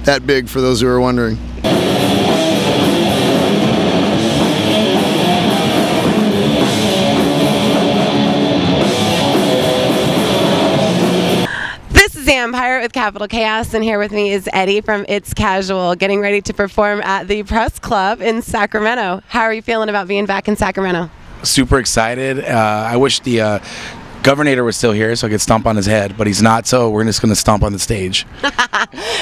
That big, for those who are wondering. This is AmbPirate with Capital Chaos, and here with me is Eddie from It's Casual, getting ready to perform at the Press Club in Sacramento. How are you feeling about being back in Sacramento? Super excited. I wish the governor was still here so I could stomp on his head, but he's not, so we're just going to stomp on the stage.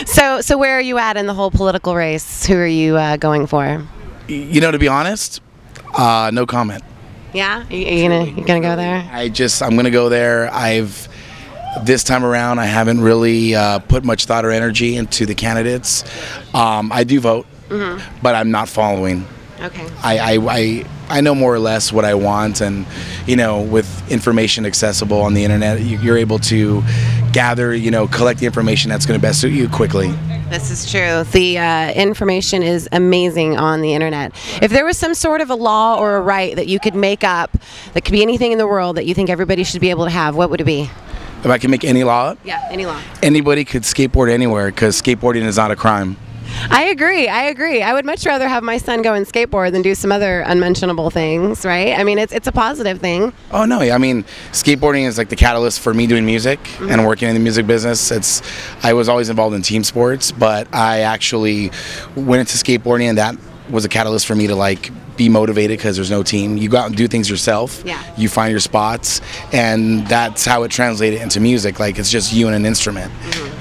So where are you at in the whole political race? Who are you going for? You know, to be honest, no comment. Yeah? You gonna go there? I'm going to go there. This time around, I haven't really put much thought or energy into the candidates. I do vote, but I'm not following. Okay. I know more or less what I want, and you know, with information accessible on the internet, you're able to gather, collect the information that's going to best suit you quickly. This is true. The information is amazing on the internet. If there was some sort of a law or a right that you could make up, that could be anything in the world that you think everybody should be able to have, what would it be? If I can make any law up? Yeah, any law. Anybody could skateboard anywhere, because skateboarding is not a crime. I agree. I would much rather have my son go and skateboard than do some other unmentionable things, right? I mean, it's a positive thing. Oh, no. I mean, skateboarding is like the catalyst for me doing music and working in the music business. I was always involved in team sports, but I actually went into skateboarding, and that was a catalyst for me to be motivated, because there's no team. You go out and do things yourself. Yeah. You find your spots, and that's how it translated into music. It's just you and an instrument.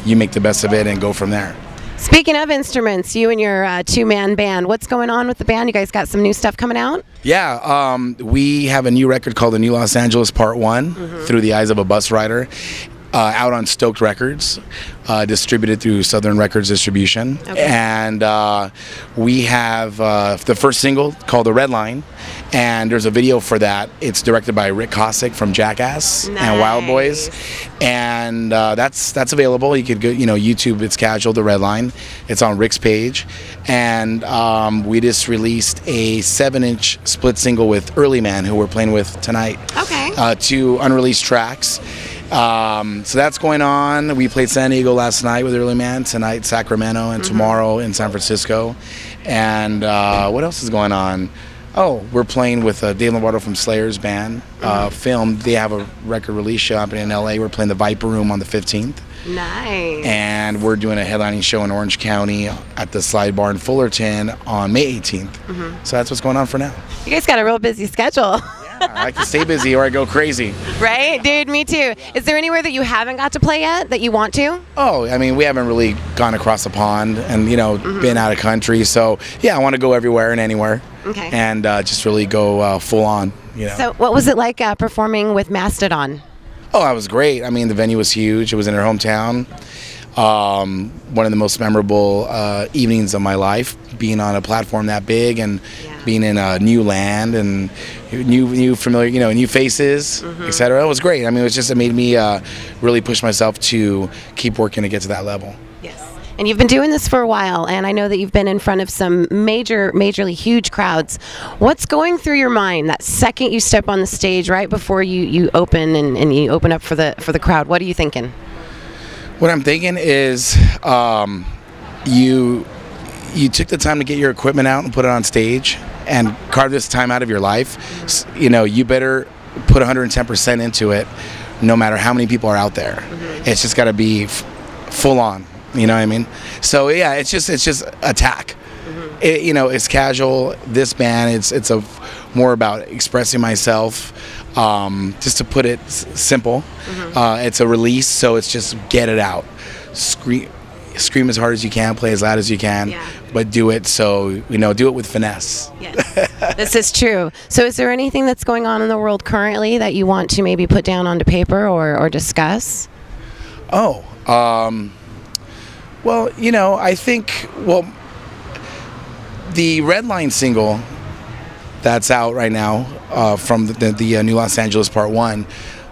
You make the best of it and go from there. Speaking of instruments, you and your two-man band, what's going on with the band? You guys got some new stuff coming out? Yeah, we have a new record called The New Los Angeles Part 1, Through the Eyes of a Bus Rider, out on Stoked Records, distributed through Southern Records Distribution. Okay. And we have the first single called The Red Line, and there's a video for that. It's directed by Rick Cossack from Jackass and Wild Boys, and that's available. You could go, YouTube, It's Casual, The Red Line. It's on Rick's page, and we just released a 7-inch split single with Early Man, who we're playing with tonight. Okay. 2 unreleased tracks. So that's going on. We played San Diego last night with Early Man, tonight Sacramento, and tomorrow in San Francisco. And what else is going on? Oh, we're playing with Dave Lombardo from Slayer's band. Film. They have a record release show happening in LA. We're playing the Viper Room on the 15th. Nice. And we're doing a headlining show in Orange County at the Slide Bar in Fullerton on May 18th. So that's what's going on for now. You guys got a real busy schedule. I like to stay busy or I go crazy. Right? Dude, me too. Is there anywhere that you haven't got to play yet that you want to? Oh, I mean, we haven't really gone across the pond and, been out of country. So, yeah, I want to go everywhere and anywhere. Okay. And just really go full on, So what was it like performing with Mastodon? Oh, that was great. I mean, the venue was huge. It was in her hometown. One of the most memorable evenings of my life, being on a platform that big and being in a new land and new familiar, new faces, etc. It was great. I mean, it made me really push myself to keep working to get to that level. Yes. And you've been doing this for a while, and I know that you've been in front of some majorly huge crowds. What's going through your mind that second you step on the stage, right before you open and you open up for the crowd? What are you thinking? What I'm thinking is you took the time to get your equipment out and put it on stage and carve this time out of your life. You better put 110% into it, no matter how many people are out there. It's just got to be full on. You know what I mean? So yeah, it's just attack. It's casual. This band, it's more about expressing myself. Just to put it simple, it's a release, so it's just get it out. Scream as hard as you can, play as loud as you can, but do it do it with finesse. Yes, this is true. So is there anything that's going on in the world currently that you want to maybe put down onto paper or discuss? Oh, well, I think, the Red Line single that's out right now from the New Los Angeles Part 1,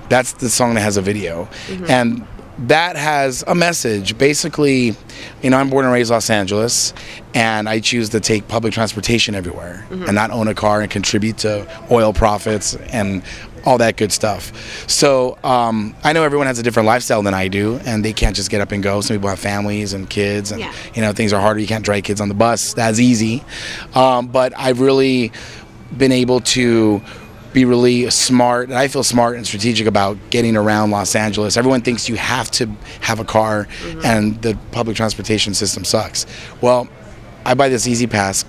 that's the song that has a video. And that has a message. Basically, I'm born and raised Los Angeles, and I choose to take public transportation everywhere and not own a car and contribute to oil profits and all that good stuff. So I know everyone has a different lifestyle than I do, and they can't just get up and go. Some people have families and kids, and you know, things are harder. You can't drag kids on the bus. That's easy. But I've really been able to be really smart, and I feel smart and strategic about getting around Los Angeles. Everyone thinks you have to have a car, and the public transportation system sucks. Well, I buy this Easy Pass.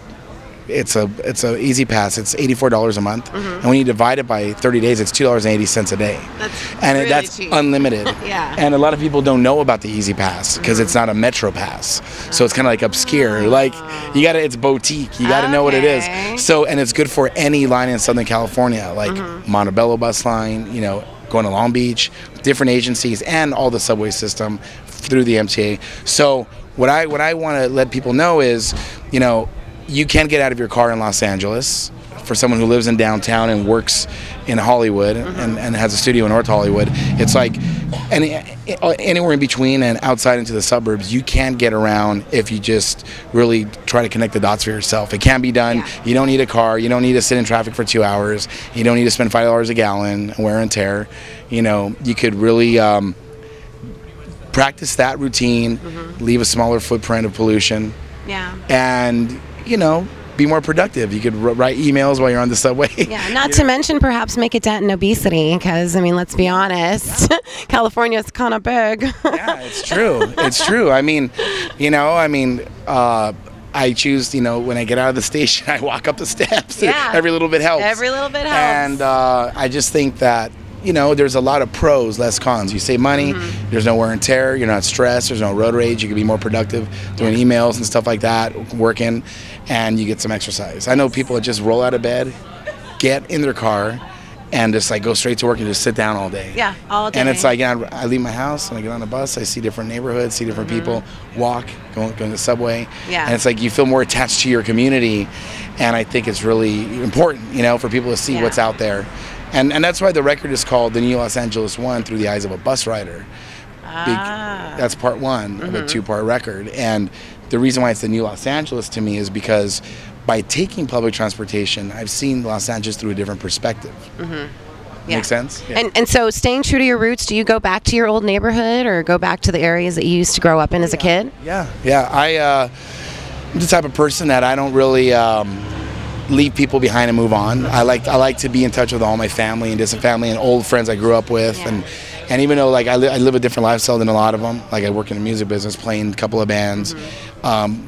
It's a Easy Pass. It's $84 a month, and when you divide it by 30 days, it's $2.80 a day. That's cheap. Unlimited. Yeah. And a lot of people don't know about the Easy Pass because it's not a Metro Pass, so it's kind of like obscure. Like it's boutique. You gotta know what it is. So, and it's good for any line in Southern California, like Montebello bus line. You know, going to Long Beach, different agencies, and all the subway system through the MTA. So, what I want to let people know is, you know, you can get out of your car in Los Angeles. For someone who lives in downtown and works in Hollywood and has a studio in North Hollywood, it's like anywhere in between and outside into the suburbs, you can get around if you just really try to connect the dots for yourself. It can be done. You don't need a car. You don't need to sit in traffic for 2 hours. You don't need to spend $5 a gallon, wear and tear. You know, you could really practice that routine, leave a smaller footprint of pollution, and, you know, be more productive. You could write emails while you're on the subway. Yeah, not to mention perhaps make a dent in obesity, because, I mean, let's be honest, California's kind of big. Yeah, it's true. It's true. I mean, you know, I choose, you know, when I get out of the station, I walk up the steps. Every little bit helps. Every little bit helps. And I just think that, you know, there's a lot of pros, less cons. You save money, there's no wear and tear, you're not stressed, there's no road rage, you can be more productive doing emails and stuff like that, working, and you get some exercise. I know people that just roll out of bed, get in their car, and just like go straight to work and just sit down all day. Yeah, all day. And it's like, I leave my house and I get on the bus, I see different neighborhoods, see different people, walk, go to the subway. And it's like you feel more attached to your community, and I think it's really important, you know, for people to see what's out there. And that's why the record is called The New Los Angeles One Through the Eyes of a Bus Rider. That's part one of a 2-part record. And the reason why it's the New Los Angeles to me is because by taking public transportation, I've seen Los Angeles through a different perspective. Make sense? Yeah. And so staying true to your roots, do you go back to your old neighborhood or go back to the areas that you used to grow up in as a kid? Yeah. I'm the type of person that I don't really leave people behind and move on. I like to be in touch with all my family and distant family and old friends I grew up with, and even though like I live a different lifestyle than a lot of them, like I work in the music business, playing a couple of bands.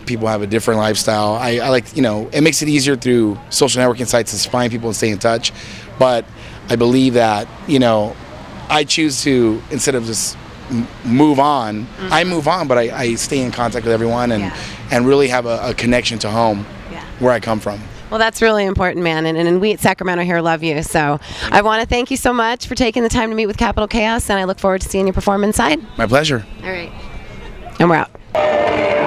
People have a different lifestyle. I like, you know, it makes it easier through social networking sites to find people and stay in touch. But I believe that, you know, I choose to, instead of just move on, I move on, but I stay in contact with everyone and really have a connection to home where I come from. Well, that's really important, man, and we at Sacramento here love you. So I want to thank you so much for taking the time to meet with Capital Chaos, and I look forward to seeing you perform inside. My pleasure. All right. And we're out.